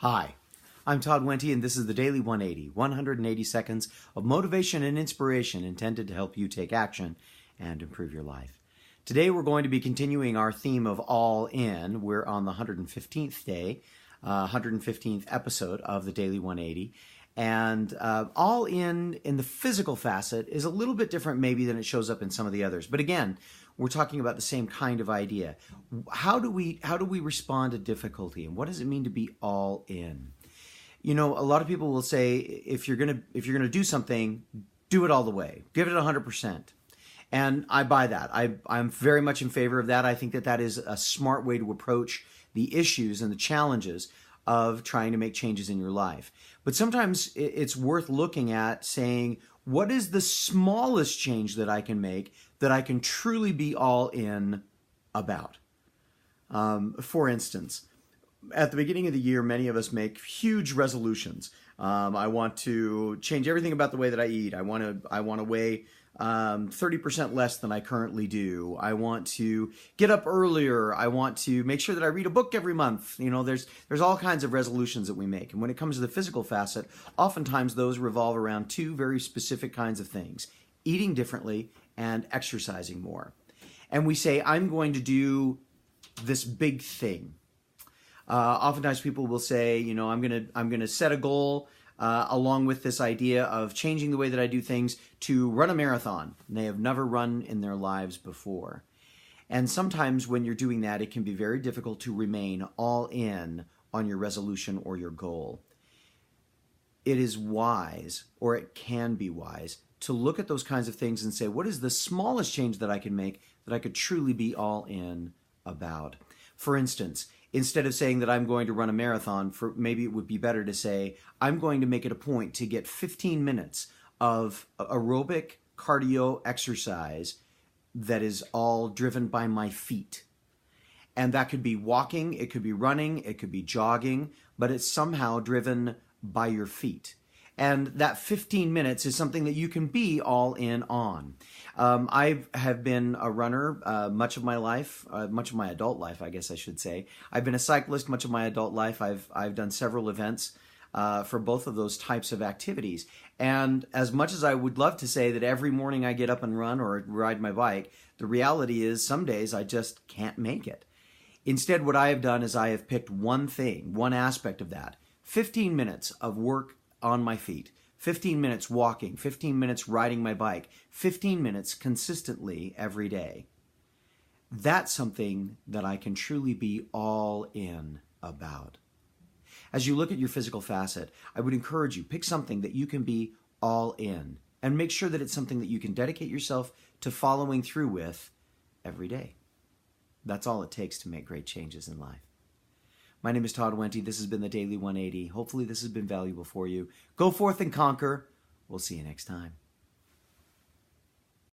Hi, I'm Todd Wente, and this is the Daily 180, 180 seconds of motivation and inspiration intended to help you take action and improve your life. Today we're going to be continuing our theme of All In. We're on the 115th day, 115th episode of the Daily 180. And All In the physical facet is a little bit different maybe than it shows up in some of the others. But again, we're talking about the same kind of idea. How do we respond to difficulty, and what does it mean to be all in? You know, a lot of people will say if you're gonna do something, do it all the way, give it 100%. And I buy that. I'm very much in favor of that. I think that is a smart way to approach the issues and the challenges of trying to make changes in your life. But sometimes it's worth looking at saying, what is the smallest change that I can make that I can truly be all in about? For instance, at the beginning of the year, many of us make huge resolutions. I want to change everything about the way that I eat. I want to weigh 30% less than I currently do. I want to get up earlier. I want to make sure that I read a book every month. You know, there's all kinds of resolutions that we make. And when it comes to the physical facet, oftentimes those revolve around two very specific kinds of things: eating differently and exercising more. And we say, I'm going to do this big thing. Oftentimes people will say, you know, I'm gonna set a goal along with this idea of changing the way that I do things to run a marathon. And they have never run in their lives before. And sometimes when you're doing that, it can be very difficult to remain all in on your resolution or your goal. It is wise, or it can be wise, to look at those kinds of things and say, what is the smallest change that I can make that I could truly be all in about? For instance, instead of saying that I'm going to run a marathon, maybe it would be better to say, I'm going to make it a point to get 15 minutes of aerobic cardio exercise that is all driven by my feet. And that could be walking, it could be running, it could be jogging, but it's somehow driven by your feet. And that 15 minutes is something that you can be all in on. I have been a runner much of my life, much of my adult life, I guess I should say. I've been a cyclist much of my adult life. I've done several events for both of those types of activities. And as much as I would love to say that every morning I get up and run or ride my bike, the reality is some days I just can't make it. Instead, what I have done is I have picked one thing, one aspect of that: 15 minutes of work on my feet, 15 minutes walking, 15 minutes riding my bike, 15 minutes consistently every day. That's something that I can truly be all in about. As you look at your physical facet, I would encourage you, pick something that you can be all in, and make sure that it's something that you can dedicate yourself to following through with every day. That's all it takes to make great changes in life. My name is Todd Wente. This has been the Daily 180. Hopefully this has been valuable for you. Go forth and conquer. We'll see you next time.